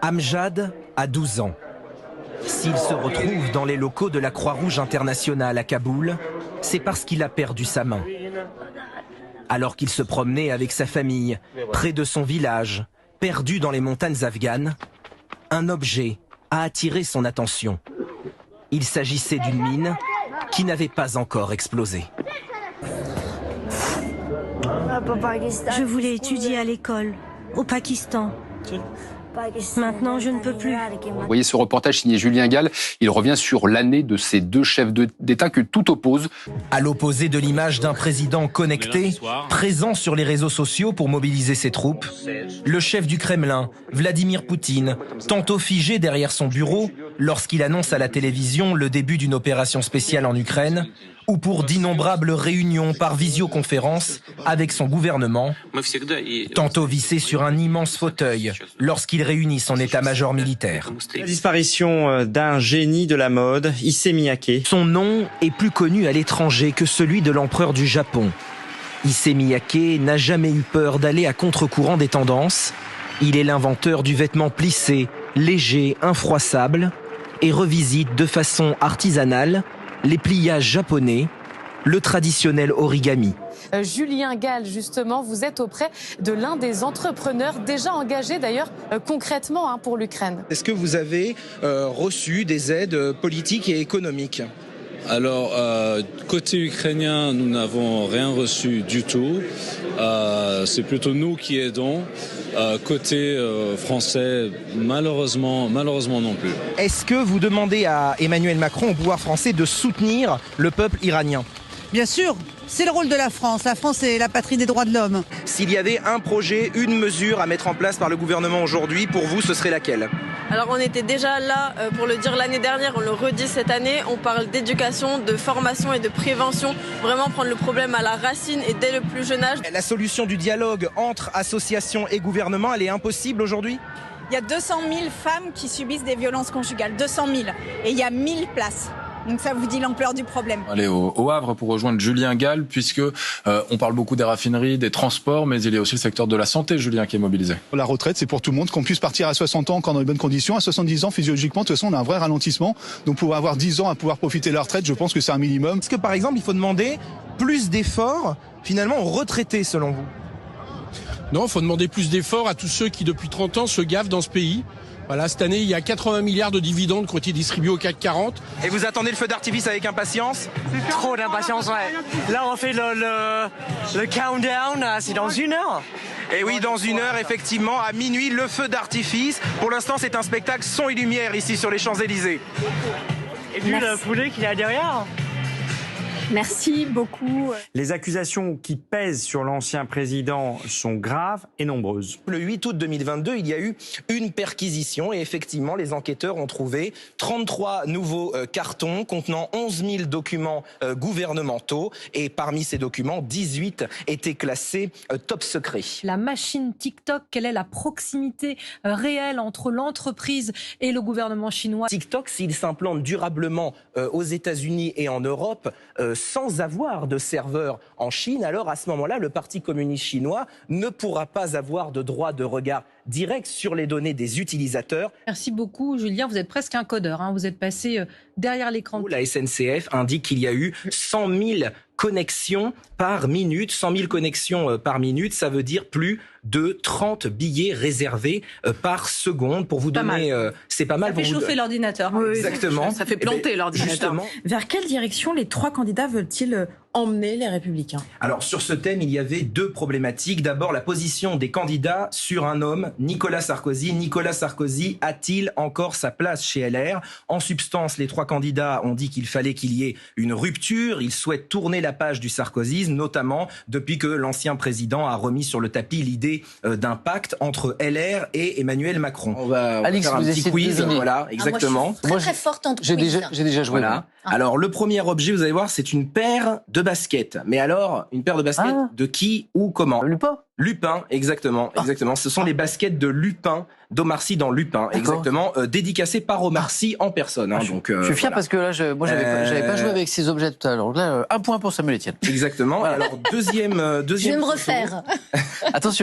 Amjad a 12 ans. S'il se retrouve dans les locaux de la Croix-Rouge internationale à Kaboul, c'est parce qu'il a perdu sa main. Alors qu'il se promenait avec sa famille, près de son village, perdu dans les montagnes afghanes, un objet a attiré son attention. Il s'agissait d'une mine qui n'avait pas encore explosé. Je voulais étudier à l'école, au Pakistan. Maintenant, je ne peux plus. Vous voyez ce reportage signé Julien Gall, il revient sur l'année de ces deux chefs d'État que tout oppose. À l'opposé de l'image d'un président connecté, présent sur les réseaux sociaux pour mobiliser ses troupes, le chef du Kremlin, Vladimir Poutine, tantôt figé derrière son bureau lorsqu'il annonce à la télévision le début d'une opération spéciale en Ukraine, ou pour d'innombrables réunions par visioconférence avec son gouvernement, tantôt vissé sur un immense fauteuil lorsqu'il réunit son état-major militaire. La disparition d'un génie de la mode, Issey Miyake. Son nom est plus connu à l'étranger que celui de l'empereur du Japon. Issey Miyake n'a jamais eu peur d'aller à contre-courant des tendances. Il est l'inventeur du vêtement plissé, léger, infroissable et revisite de façon artisanale les pliages japonais, le traditionnel origami. Julien Gall, justement, vous êtes auprès de l'un des entrepreneurs déjà engagés d'ailleurs concrètement pour l'Ukraine. Est-ce que vous avez reçu des aides politiques et économiques ? Alors, côté ukrainien, nous n'avons rien reçu du tout. C'est plutôt nous qui aidons. Côté français, malheureusement non plus. Est-ce que vous demandez à Emmanuel Macron, au pouvoir français, de soutenir le peuple iranien ? Bien sûr, c'est le rôle de la France. La France est la patrie des droits de l'homme. S'il y avait un projet, une mesure à mettre en place par le gouvernement aujourd'hui, pour vous, ce serait laquelle ? Alors on était déjà là pour le dire l'année dernière, on le redit cette année, on parle d'éducation, de formation et de prévention, vraiment prendre le problème à la racine et dès le plus jeune âge. La solution du dialogue entre associations et gouvernement, elle est impossible aujourd'hui ? Il y a 200 000 femmes qui subissent des violences conjugales, 200 000, et il y a 1000 places. Donc ça vous dit l'ampleur du problème. Aller au Havre pour rejoindre Julien Gall, puisque on parle beaucoup des raffineries, des transports, mais il y a aussi le secteur de la santé, Julien, qui est mobilisé. La retraite, c'est pour tout le monde, qu'on puisse partir à 60 ans quand dans les bonnes conditions. À 70 ans, physiologiquement, de toute façon, on a un vrai ralentissement. Donc pour avoir 10 ans à pouvoir profiter de la retraite, je pense que c'est un minimum. Est-ce que par exemple, il faut demander plus d'efforts, finalement, aux retraités, selon vous ? Non, il faut demander plus d'efforts à tous ceux qui, depuis 30 ans, se gavent dans ce pays. Voilà, cette année, il y a 80 milliards de dividendes qui ont été distribués au CAC 40. Et vous attendez le feu d'artifice avec impatience ? Trop d'impatience, ouais. Là, on fait le countdown, c'est dans 1 heure. Et oui, dans 1 heure, effectivement, à minuit, le feu d'artifice. Pour l'instant, c'est un spectacle son et lumière ici sur les Champs-Élysées. Et puis le poulet qu'il y a derrière. Merci beaucoup. Les accusations qui pèsent sur l'ancien président sont graves et nombreuses. Le 8 août 2022, il y a eu une perquisition et effectivement, les enquêteurs ont trouvé 33 nouveaux cartons contenant 11 000 documents gouvernementaux et parmi ces documents, 18 étaient classés top secret. La machine TikTok, quelle est la proximité réelle entre l'entreprise et le gouvernement chinois ? TikTok, s'il s'implante durablement aux États-Unis et en Europe, sans avoir de serveur en Chine, alors à ce moment-là, le Parti communiste chinois ne pourra pas avoir de droit de regard direct sur les données des utilisateurs. Merci beaucoup, Julien. Vous êtes presque un codeur, hein. Vous êtes passé derrière l'écran. La SNCF indique qu'il y a eu 100 000 connexions par minute. 100 000 connexions par minute, ça veut dire plus de 30 billets réservés par seconde. Pour vous donner, c'est pas mal. Ça fait chauffer l'ordinateur. Oui, exactement. Ça fait planter l'ordinateur. Justement. Vers quelle direction les 3 candidats veulent-ils emmener les Républicains ? Alors sur ce thème, il y avait 2 problématiques. D'abord, la position des candidats sur un homme, Nicolas Sarkozy. Nicolas Sarkozy a-t-il encore sa place chez LR ? En substance, les 3 candidats ont dit qu'il fallait qu'il y ait une rupture. Ils souhaitent tourner la page du sarkozysme, notamment depuis que l'ancien président a remis sur le tapis l'idée d'un pacte entre LR et Emmanuel Macron. On va Alix, faire un petit quiz. Voilà, exactement. Moi, je suis très forte en quiz. J'ai déjà joué. Voilà. Alors, le premier objet, vous allez voir, c'est une paire de baskets. Mais alors, une paire de baskets de qui ou comment ? Lupin. Lupin, exactement. Ce sont les baskets de Lupin, d'Omar Sy dans Lupin, exactement, dédicacées par Omar Sy en personne. Hein, donc, je suis fier parce que là, j'avais pas joué avec ces objets tout à l'heure. Donc là, 1 point pour Samuel Etienne. Exactement. Alors, deuxième. Je vais me refaire. Attention.